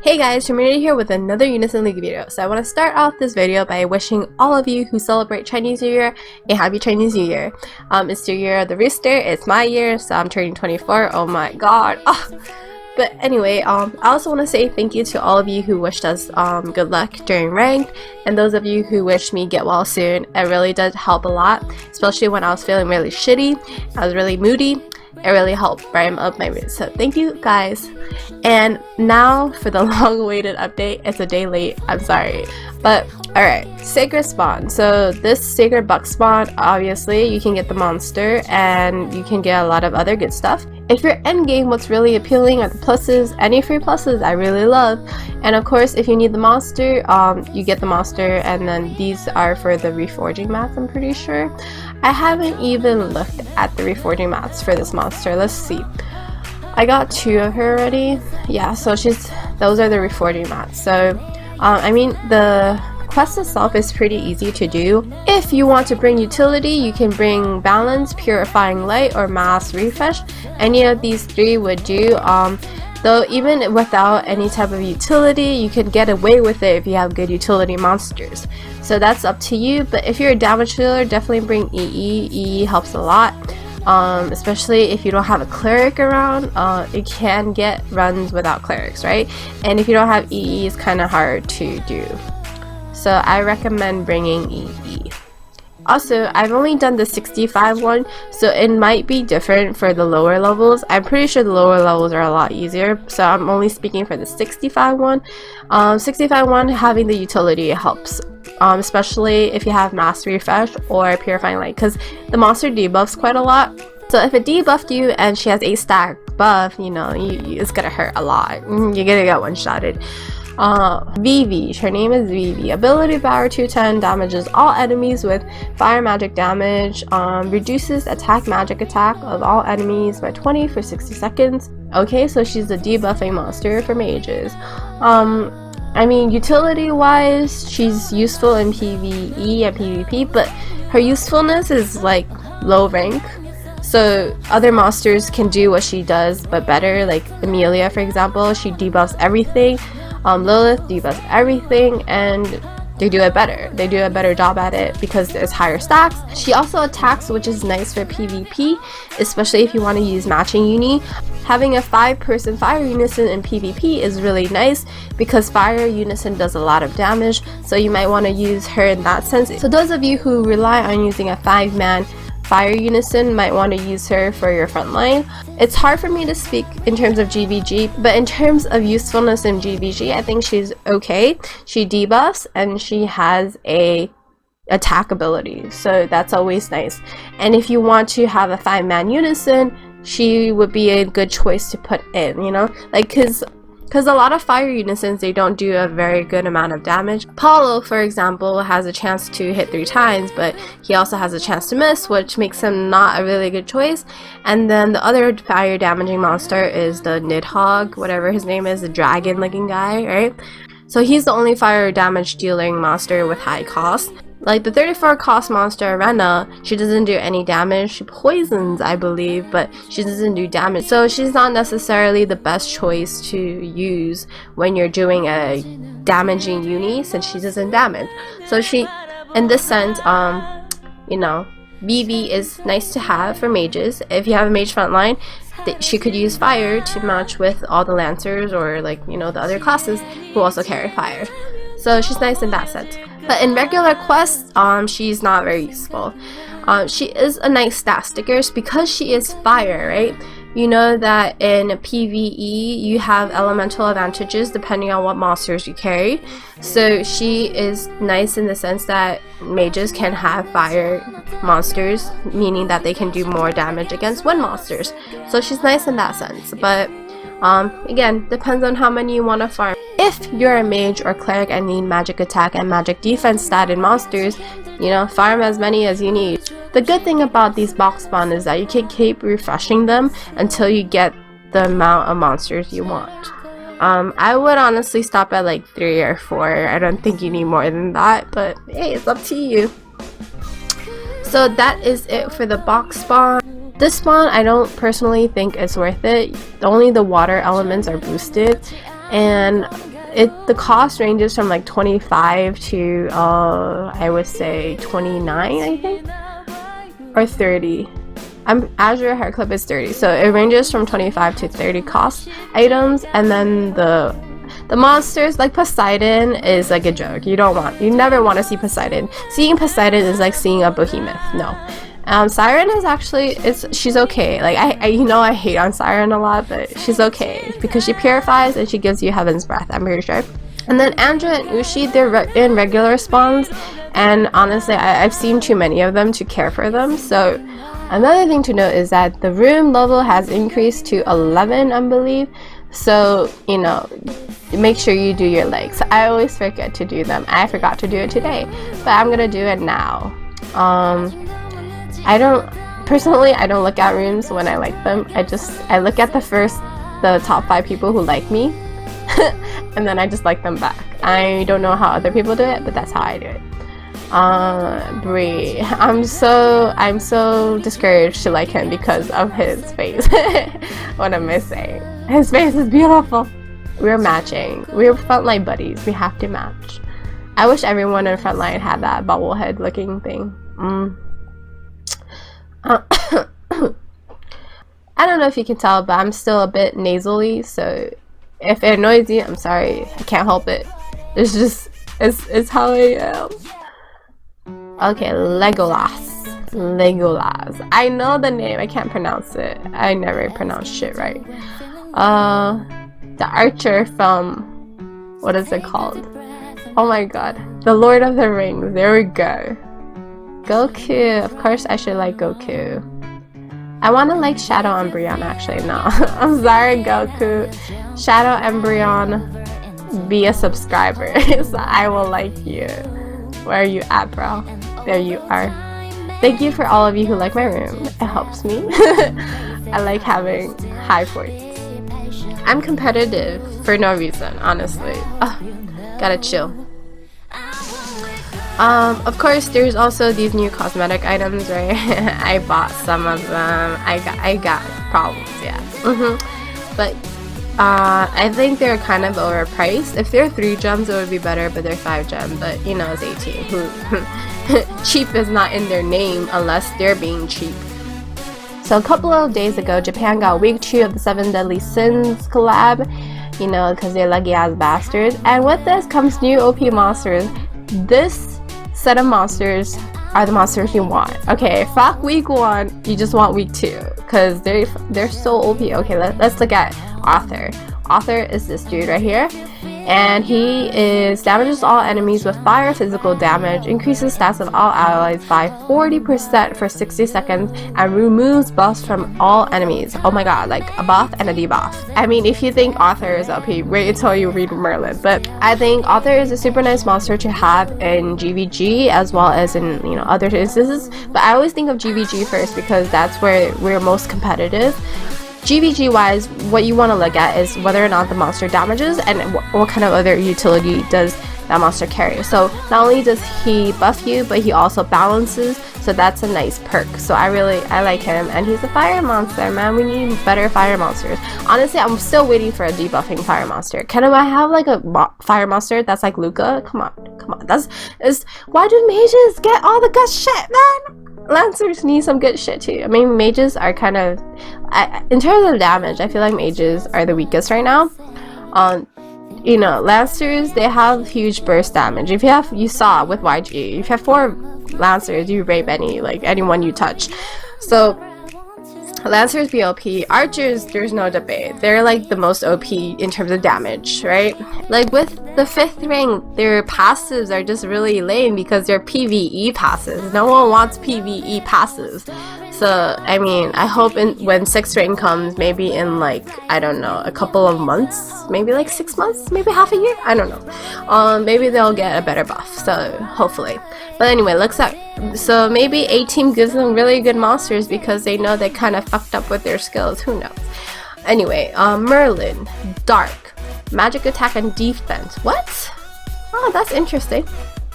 Hey guys, TerMINator here with another Unison League video. So I want to start off this video by wishing all of you who celebrate Chinese New Year a happy Chinese New Year. It's the year of the rooster, it's my year, so I'm turning 24, oh my god. But anyway, I also want to say thank you to all of you who wished us good luck during ranked, and those of you who wished me get well soon. It really does help a lot, especially when I was feeling really shitty, I was really moody. It really helped brighten up my mood, so thank you guys. And now for the long-awaited update. It's a day late, I'm sorry, but alright, sacred spawn. So this sacred buck spawn, obviously you can get the monster and you can get a lot of other good stuff. If you're endgame, what's really appealing are the pluses. Any free pluses I really love, and of course if you need the monster, you get the monster, and then these are for the reforging mats, I'm pretty sure. I haven't even looked at the reforging mats for this monster. Let's see. I got 2 of her already. Yeah, so those are the reforging mats. So I mean, the quest itself is pretty easy to do. If you want to bring utility, you can bring balance, purifying light, or mass refresh. Any of these 3 would do. Though even without any type of utility, you can get away with it if you have good utility monsters. So that's up to you, but if you're a damage dealer, definitely bring EE. EE helps a lot, especially if you don't have a cleric around. You can get runs without clerics, right? And if you don't have EE, it's kind of hard to do. So I recommend bringing EE. Also, I've only done the 65 one, so it might be different for the lower levels. I'm pretty sure the lower levels are a lot easier, so I'm only speaking for the 65 one. 65 one, having the utility helps, especially if you have mass refresh or purifying light, because the monster debuffs quite a lot. So if it debuffed you and she has a stack buff, you know, it's gonna hurt a lot. You're gonna get one-shotted. Vivi, her name is Vivi. Ability power 210, damages all enemies with fire magic damage, reduces attack magic attack of all enemies by 20 for 60 seconds. Okay, so she's the debuffing monster for mages. I mean, utility wise, she's useful in PvE and PvP, but her usefulness is like low rank. So other monsters can do what she does but better, like Amelia for example. She debuffs everything. Lilith debuffs everything, and they do it better. They do a better job at it because there's higher stacks. She also attacks, which is nice for PvP, especially if you want to use matching uni. Having a 5-person fire unison in PvP is really nice because fire unison does a lot of damage, so you might want to use her in that sense. So those of you who rely on using a 5-man fire unison might want to use her for your front line. It's hard for me to speak in terms of GVG, but in terms of usefulness in GVG, I think she's okay. She debuffs and she has a attack ability, so that's always nice. And if you want to have a 5-man unison, she would be a good choice to put in, you know, like because a lot of fire unisons, they don't do a very good amount of damage. Paulo, for example, has a chance to hit 3 times, but he also has a chance to miss, which makes him not a really good choice. And then the other fire damaging monster is the Nidhogg, whatever his name is, the dragon looking guy, right? So he's the only fire damage dealing monster with high cost. Like the 34 cost monster Rena, she doesn't do any damage. She poisons, I believe, but she doesn't do damage. So she's not necessarily the best choice to use when you're doing a damaging uni, since she doesn't damage. So she, in this sense, you know, Vivi is nice to have for mages. If you have a mage frontline, she could use fire to match with all the lancers or, like, you know, the other classes who also carry fire. So she's nice in that sense. But in regular quests, she's not very useful. She is a nice stat sticker because she is fire, right? You know that in PvE you have elemental advantages depending on what monsters you carry. So she is nice in the sense that mages can have fire monsters, meaning that they can do more damage against wind monsters. So she's nice in that sense, but again, depends on how many you want to farm. If you're a mage or cleric and need magic attack and magic defense stat in monsters, you know, farm as many as you need. The good thing about these box spawn is that you can keep refreshing them until you get the amount of monsters you want. I would honestly stop at like 3 or 4. I don't think you need more than that, but hey, it's up to you. So that is it for the box spawn. This spawn, I don't personally think it's worth it. Only the water elements are boosted, and the cost ranges from like 25 to I would say 29, I think, or 30. Azure hair clip is 30, so it ranges from 25 to 30 cost items. And then the monsters, like Poseidon, is like a joke. You never want to see Poseidon. Seeing Poseidon is like seeing a behemoth. No. Siren is actually, she's okay. Like I hate on Siren a lot, but she's okay because she purifies and she gives you heaven's breath, I'm pretty sure. And then Andra and Ushi, they're in regular spawns, and honestly I've seen too many of them to care for them. So another thing to note is that the room level has increased to 11, I believe. So, you know, make sure you do your legs. I always forget to do them. I forgot to do it today, but I'm gonna do it now. I don't look at rooms when I like them. I look at the top 5 people who like me and then I just like them back. I don't know how other people do it, but that's how I do it. Bree, I'm so discouraged to like him because of his face. What am I saying? His face is beautiful. We're matching. We're frontline buddies. We have to match. I wish everyone in frontline had that bobblehead looking thing. I don't know if you can tell, but I'm still a bit nasally, so if it annoys you, I'm sorry. I can't help it. It's how I am. Okay, Legolas. I know the name, I can't pronounce it. I never pronounce shit right. The archer from, what is it called? Oh my god, The Lord of the Rings. There we go. Goku. Of course I should like Goku. I want to like Shadow Embryon actually. No. I'm sorry, Goku. Shadow Embryon, be a subscriber. So I will like you. Where are you at, bro? There you are. Thank you for all of you who like my room. It helps me. I like having high points. I'm competitive for no reason, honestly. Gotta chill. Of course, there's also these new cosmetic items, right? I bought some of them. I got problems, yeah. But I think they're kind of overpriced. If they're 3 gems, it would be better, but they're 5 gems. But you know, it's 18. Cheap is not in their name unless they're being cheap. So a couple of days ago, Japan got week 2 of the 7 Deadly Sins collab. You know, because they're lucky ass bastards. And with this comes new OP monsters. This set of monsters are the monsters you want. Okay, fuck week 1, you just want week 2 because they're so OP. Okay, let's look at Author. Author is this dude right here, and he damages all enemies with fire physical damage, increases stats of all allies by 40% for 60 seconds, and removes buffs from all enemies. Oh my god, like a buff and a debuff. I mean, if you think Author is OP, wait until you read Merlin. But I think Author is a super nice monster to have in GVG as well as in, you know, other instances. But I always think of GVG first because that's where we're most competitive. GVG wise, what you want to look at is whether or not the monster damages and what kind of other utility does that monster carry. So not only does he buff you, but he also balances, so that's a nice perk. So I like him, and he's a fire monster, man. We need better fire monsters. Honestly, I'm still waiting for a debuffing fire monster. Can I have like a fire monster that's like Luca? Come on. Why do mages get all the good shit, man? Lancers need some good shit too. I mean, mages are kind of, in terms of damage, I feel like mages are the weakest right now. You know, Lancers, they have huge burst damage. You saw with YG, if you have 4 Lancers, you rape anyone you touch. So Lancers be OP. Archers, there's no debate. They're like the most OP in terms of damage, right? Like with the 5th ring, their passives are just really lame because they're PvE passives. No one wants PvE passives. So, I mean, I hope when 6th ring comes, maybe in like, I don't know, a couple of months, maybe like 6 months, maybe half a year, I don't know. Maybe they'll get a better buff, so hopefully. But anyway, so maybe A-Team gives them really good monsters because they know they kind of fucked up with their skills, who knows. Anyway, Merlin, Dark, magic attack and defense. What? Oh, that's interesting.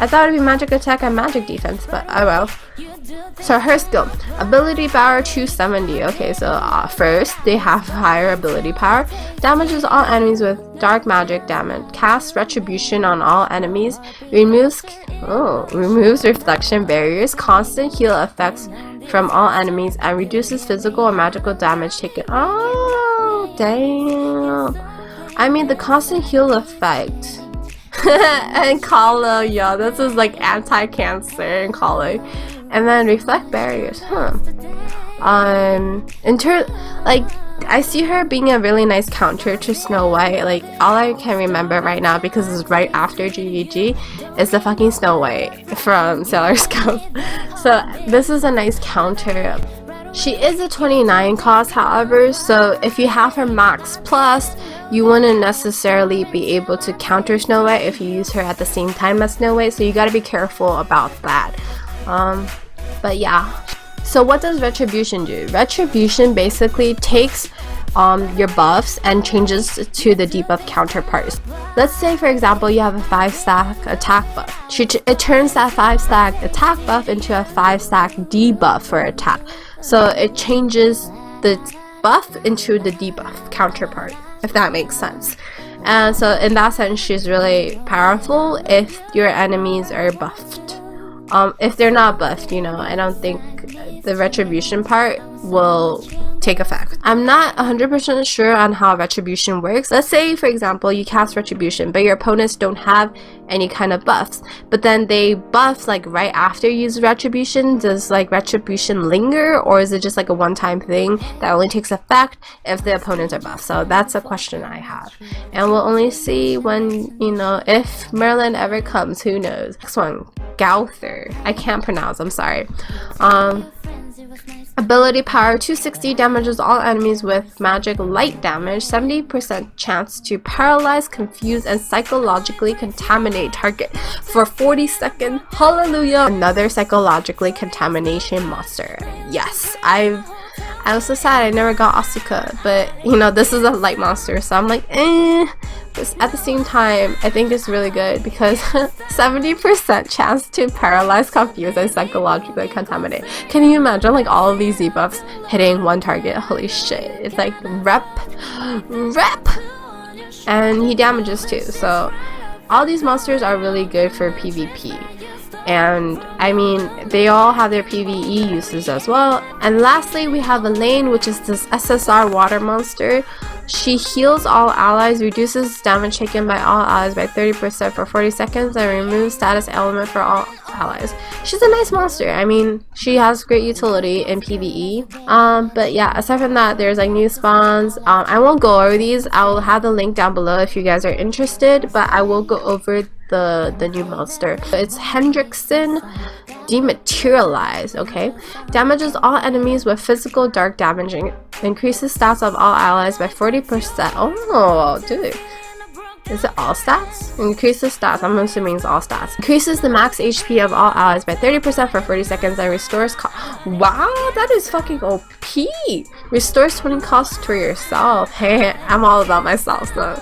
I thought it'd be magic attack and magic defense, but oh well. So her skill, ability power 270. Okay, so first they have higher ability power. Damages all enemies with dark magic damage. Casts retribution on all enemies. Removes reflection barriers. Constant heal effects from all enemies and reduces physical or magical damage taken. Oh damn! I mean the constant heal effect. And Kalo, yo, this is like anti-cancer and Kalo. And then reflect barriers, like I see her being a really nice counter to Snow White. Like all I can remember right now, because it's right after GVG, is the fucking Snow White from Sailor Scouts. So this is a nice counter. She is a 29 cost, however, so if you have her max plus, you wouldn't necessarily be able to counter Snow White if you use her at the same time as Snow White, so you gotta be careful about that. But yeah. So what does Retribution do? Retribution basically takes your buffs and changes to the debuff counterparts. Let's say for example you have a 5-stack attack buff. It turns that 5-stack attack buff into a 5-stack debuff for attack. So it changes the buff into the debuff counterpart, if that makes sense. And so in that sense she's really powerful if your enemies are buffed. If they're not buffed, you know, I don't think the retribution part will take effect. I'm not 100% sure on how retribution works. Let's say for example you cast retribution but your opponents don't have any kind of buffs, but then they buff like right after you use retribution. Does like retribution linger, or is it just like a one-time thing that only takes effect if the opponents are buffed? So that's a question I have, and we'll only see when, you know, if Merlin ever comes, who knows. Next one, Gauther. I can't pronounce, I'm sorry. Ability power 260, damages all enemies with magic light damage. 70% chance to paralyze, confuse, and psychologically contaminate target for 40 seconds. Hallelujah! Another psychologically contamination monster. Yes, I'm so sad I never got Asuka, but you know, this is a light monster, so I'm like, but at the same time, I think it's really good because 70% chance to paralyze, confuse, and psychologically contaminate. Can you imagine like all of these debuffs hitting one target? Holy shit! It's like rep, and he damages too. So all these monsters are really good for PvP. And I mean, they all have their PvE uses as well. And lastly, we have Elaine, which is this SSR water monster. She heals all allies, reduces damage taken by all allies by 30% for 40 seconds, and removes status element for all allies. She's a nice monster. I mean, she has great utility in PvE. But yeah, aside from that, there's like new spawns. I won't go over these. I will have the link down below if you guys are interested, but I will go over the new monster. It's Hendrickson Dematerialize. Okay, damages all enemies with physical dark damaging, increases stats of all allies by 40%. Oh dude, is it all stats? Increases stats, I'm assuming it's all stats. Increases the max HP of all allies by 30% for 40 seconds and restores wow, that is fucking OP. Restores 20 costs to yourself. Hey, I'm all about myself, so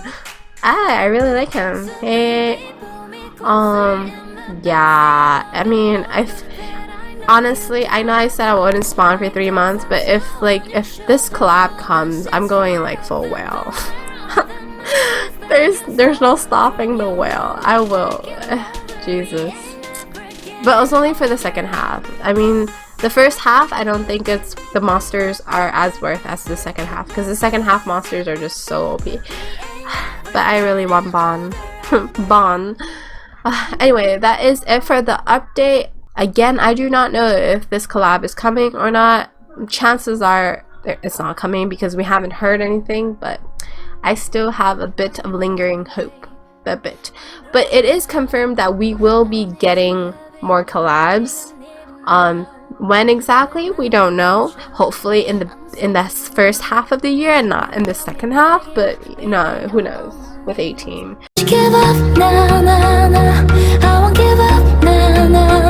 I really like him. Hey, yeah, I mean, honestly, I know I said I wouldn't spawn for 3 months, but if this collab comes, I'm going like full whale. there's no stopping the whale. I will. Jesus. But it was only for the second half. I mean, the first half, I don't think the monsters are as worth as the second half, because the second half monsters are just so OP. But I really want Bon. Anyway, that is it for the update. Again, I do not know if this collab is coming or not. Chances are it's not coming because we haven't heard anything, but I still have a bit of lingering hope. But it is confirmed that we will be getting more collabs. When exactly, we don't know. Hopefully in the first half of the year and not in the second half, but you know, who knows with 18. Give up, nah, nah, nah. I won't give up, nah, nah.